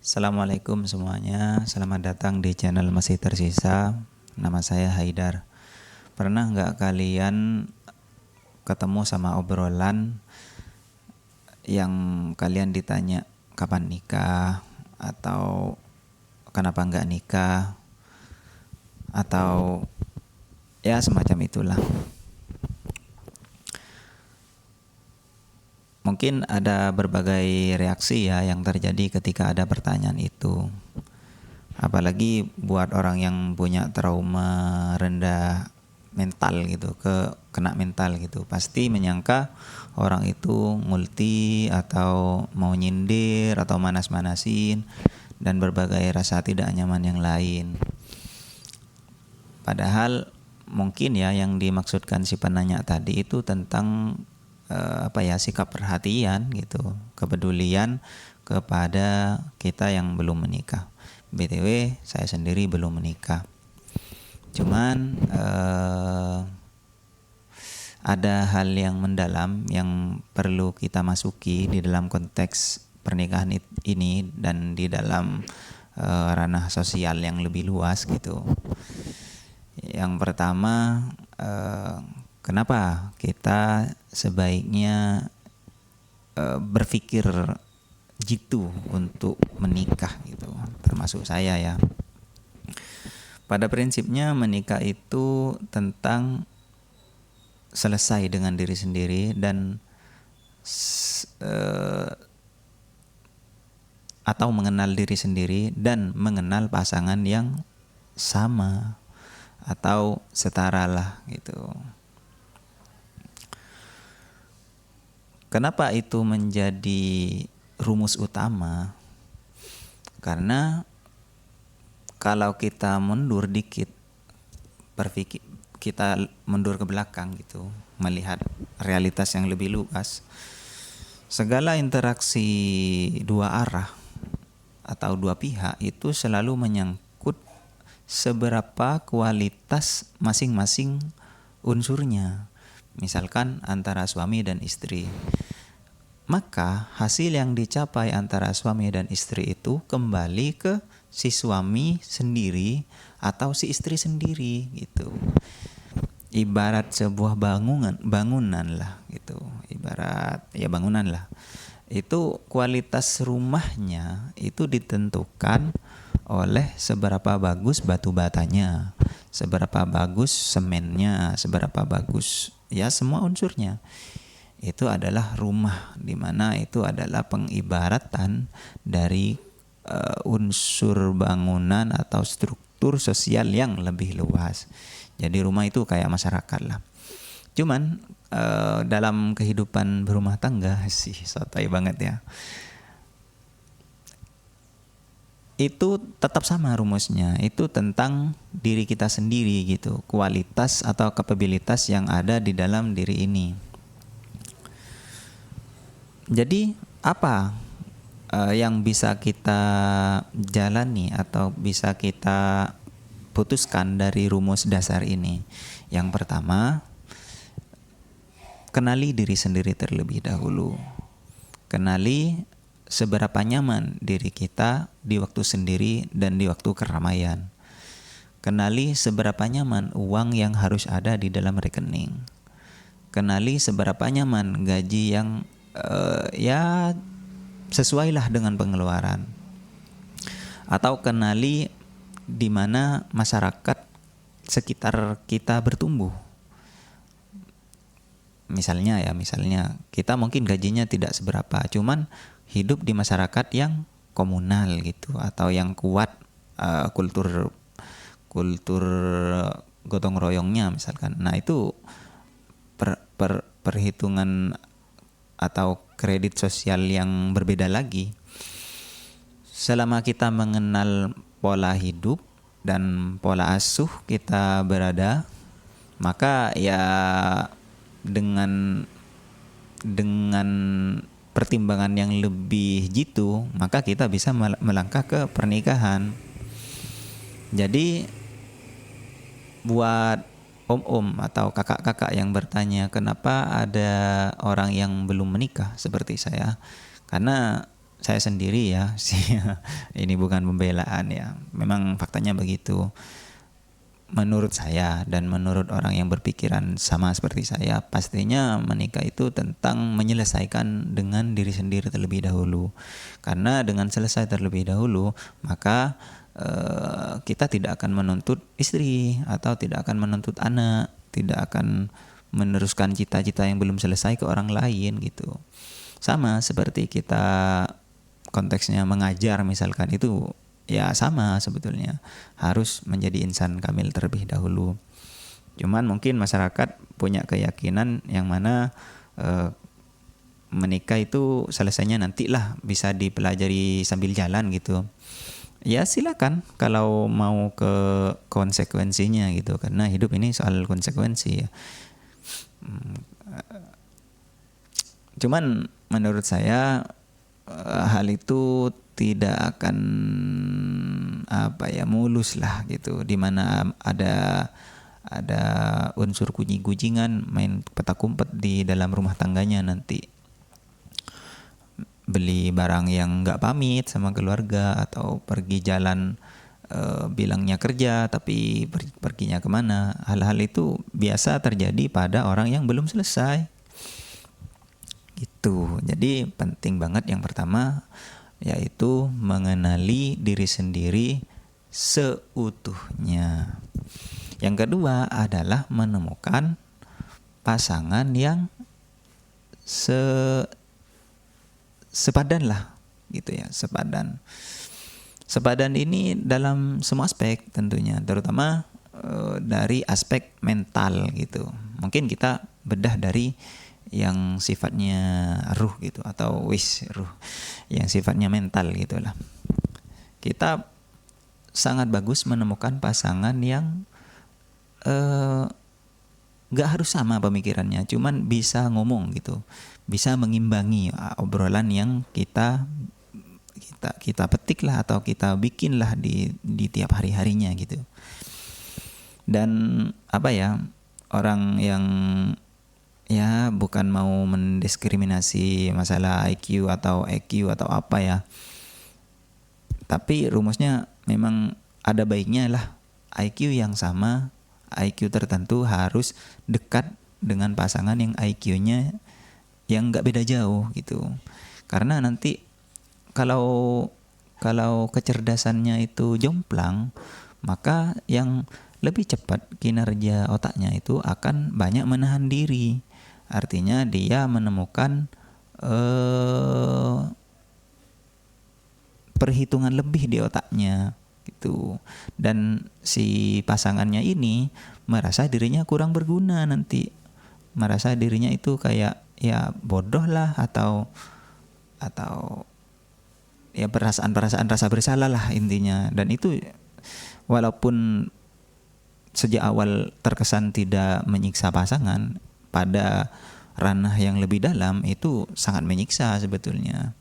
Assalamualaikum semuanya, selamat datang di channel Masih Tersisa. Nama saya Haidar. Pernah nggak kalian ketemu sama obrolan yang kalian ditanya kapan nikah, atau kenapa nggak nikah, atau ya semacam itulah. Mungkin ada berbagai reaksi ya yang terjadi ketika ada pertanyaan itu. Apalagi buat orang yang punya trauma rendah mental gitu, kena mental gitu, pasti menyangka orang itu ngulti atau mau nyindir atau manas-manasin dan berbagai rasa tidak nyaman yang lain. Padahal mungkin ya yang dimaksudkan si penanya tadi itu tentang sikap perhatian gitu, kepedulian kepada kita yang belum menikah. BTW saya sendiri belum menikah. Cuman ada hal yang mendalam yang perlu kita masuki di dalam konteks pernikahan ini dan di dalam ranah sosial yang lebih luas gitu. Yang pertama, kenapa kita sebaiknya berpikir jitu untuk menikah gitu, termasuk saya ya. Pada prinsipnya menikah itu tentang selesai dengan diri sendiri dan atau mengenal diri sendiri dan mengenal pasangan yang sama atau setara lah gitu. Kenapa itu menjadi rumus utama? Karena kalau kita mundur dikit, kita mundur ke belakang gitu, melihat realitas yang lebih luas, segala interaksi dua arah atau dua pihak itu selalu menyangkut seberapa kualitas masing-masing unsurnya. Misalkan antara suami dan istri, maka hasil yang dicapai antara suami dan istri itu kembali ke si suami sendiri atau si istri sendiri gitu. Ibarat sebuah bangunan lah gitu. Ibarat ya bangunan lah. Itu kualitas rumahnya itu ditentukan oleh seberapa bagus batu batanya, seberapa bagus semennya, seberapa bagus ya semua unsurnya. Itu adalah rumah, di mana itu adalah pengibaratan dari unsur bangunan atau struktur sosial yang lebih luas. Jadi rumah itu kayak masyarakat lah. Cuman dalam kehidupan berumah tangga sih sotoy banget ya, itu tetap sama rumusnya, itu tentang diri kita sendiri gitu, kualitas atau kapabilitas yang ada di dalam diri ini. Jadi apa yang bisa kita jalani atau bisa kita putuskan dari rumus dasar ini? Yang pertama, kenali diri sendiri terlebih dahulu. Kenali seberapa nyaman diri kita di waktu sendiri dan di waktu keramaian. Kenali seberapa nyaman uang yang harus ada di dalam rekening. Kenali seberapa nyaman gaji yang ya sesuailah dengan pengeluaran. Atau kenali di mana masyarakat sekitar kita bertumbuh. Misalnya kita mungkin gajinya tidak seberapa, cuman hidup di masyarakat yang komunal gitu, atau yang kuat kultur gotong royongnya misalkan. Nah itu perhitungan atau kredit sosial yang berbeda lagi. Selama kita mengenal pola hidup dan pola asuh kita berada, maka ya dengan pertimbangan yang lebih jitu, maka kita bisa melangkah ke pernikahan. Jadi buat om-om atau kakak-kakak yang bertanya kenapa ada orang yang belum menikah seperti saya, karena saya sendiri ya sih, ini bukan pembelaan ya, memang faktanya begitu. Menurut saya dan menurut orang yang berpikiran sama seperti saya, pastinya menikah itu tentang menyelesaikan dengan diri sendiri terlebih dahulu. Karena dengan selesai terlebih dahulu, maka kita tidak akan menuntut istri atau tidak akan menuntut anak, tidak akan meneruskan cita-cita yang belum selesai ke orang lain gitu. Sama seperti kita konteksnya mengajar misalkan, itu ya sama sebetulnya, harus menjadi insan kamil terlebih dahulu. Cuman mungkin masyarakat punya keyakinan yang mana menikah itu selesainya nantilah, bisa dipelajari sambil jalan gitu. Ya silakan kalau mau ke konsekuensinya gitu, karena hidup ini soal konsekuensi ya. Cuman menurut saya hal itu tidak akan mulus lah gitu, dimana ada unsur kunjing-kunjingan, main petak umpet di dalam rumah tangganya nanti, beli barang yang nggak pamit sama keluarga, atau pergi jalan bilangnya kerja tapi perginya kemana. Hal-hal itu biasa terjadi pada orang yang belum selesai gitu. Jadi penting banget yang pertama yaitu mengenali diri sendiri seutuhnya. Yang kedua adalah menemukan pasangan yang sepadan lah gitu ya, sepadan. Sepadan ini dalam semua aspek tentunya, terutama dari aspek mental gitu. Mungkin kita bedah dari yang sifatnya ruh gitu, atau ruh yang sifatnya mental gitulah. Kita sangat bagus menemukan pasangan yang gak harus sama pemikirannya, cuman bisa ngomong gitu, bisa mengimbangi obrolan yang kita petik lah atau kita bikin lah di tiap hari-harinya gitu. Dan orang yang ya bukan mau mendiskriminasi masalah IQ atau EQ atau apa ya, tapi rumusnya memang ada baiknya lah IQ yang sama, IQ tertentu harus dekat dengan pasangan yang IQ-nya yang gak beda jauh gitu. Karena nanti kalau kecerdasannya itu jomplang, maka yang lebih cepat kinerja otaknya itu akan banyak menahan diri. Artinya dia menemukan perhitungan lebih di otaknya gitu. Dan si pasangannya ini merasa dirinya kurang berguna nanti. Merasa dirinya itu kayak ya bodoh lah, atau ya perasaan rasa bersalah lah intinya. Dan itu walaupun sejak awal terkesan tidak menyiksa pasangan, pada ranah yang lebih dalam itu sangat menyiksa sebetulnya.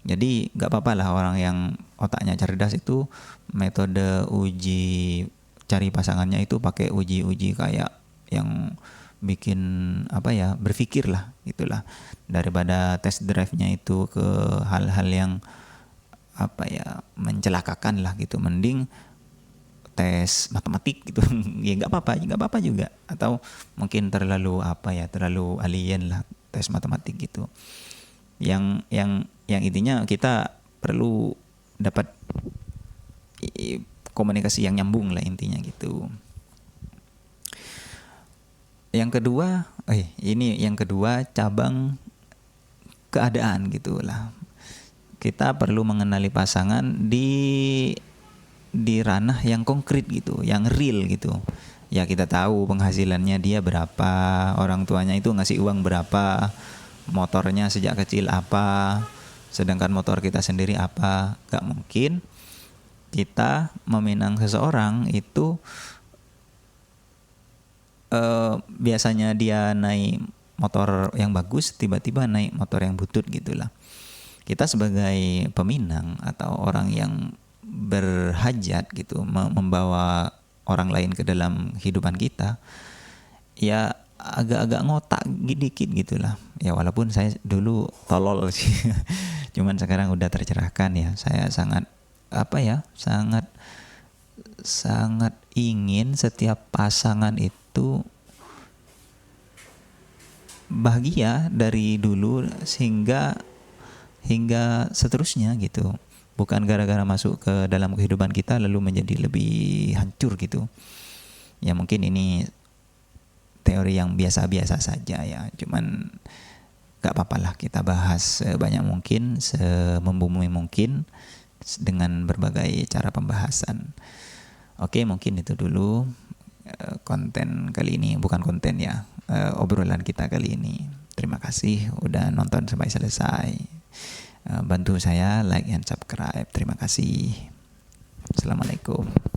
Jadi gak apa-apa lah orang yang otaknya cerdas itu metode uji cari pasangannya itu pakai uji kayak yang bikin berpikir lah gitulah, daripada test drive-nya itu ke hal-hal yang mencelakakan lah gitu. Mending tes matematik gitu. Ya nggak apa-apa juga, atau mungkin terlalu alien lah tes matematik gitu. Yang intinya kita perlu dapat komunikasi yang nyambung lah intinya gitu. Yang kedua cabang keadaan gitulah. Kita perlu mengenali pasangan di ranah yang konkret gitu, yang real gitu. Ya kita tahu penghasilannya dia berapa, orang tuanya itu ngasih uang berapa, motornya sejak kecil apa, sedangkan motor kita sendiri apa. Gak mungkin kita meminang seseorang itu biasanya dia naik motor yang bagus, tiba-tiba naik motor yang butut gitulah. Kita sebagai peminang atau orang yang berhajat gitu, membawa orang lain ke dalam kehidupan kita, ya agak-agak ngotak dikit gitulah. Ya walaupun saya dulu tolol sih. Cuman sekarang udah tercerahkan ya. Saya sangat sangat sangat ingin setiap pasangan itu bahagia dari dulu hingga seterusnya gitu. Bukan gara-gara masuk ke dalam kehidupan kita lalu menjadi lebih hancur gitu. Ya mungkin ini teori yang biasa-biasa saja ya. Cuman gak apa-apa lah kita bahas sebanyak mungkin, semembumi mungkin dengan berbagai cara pembahasan. Oke, mungkin itu dulu konten kali ini, bukan konten ya, obrolan kita kali ini. Terima kasih udah nonton sampai selesai. Bantu saya like and subscribe. Terima kasih. Assalamualaikum.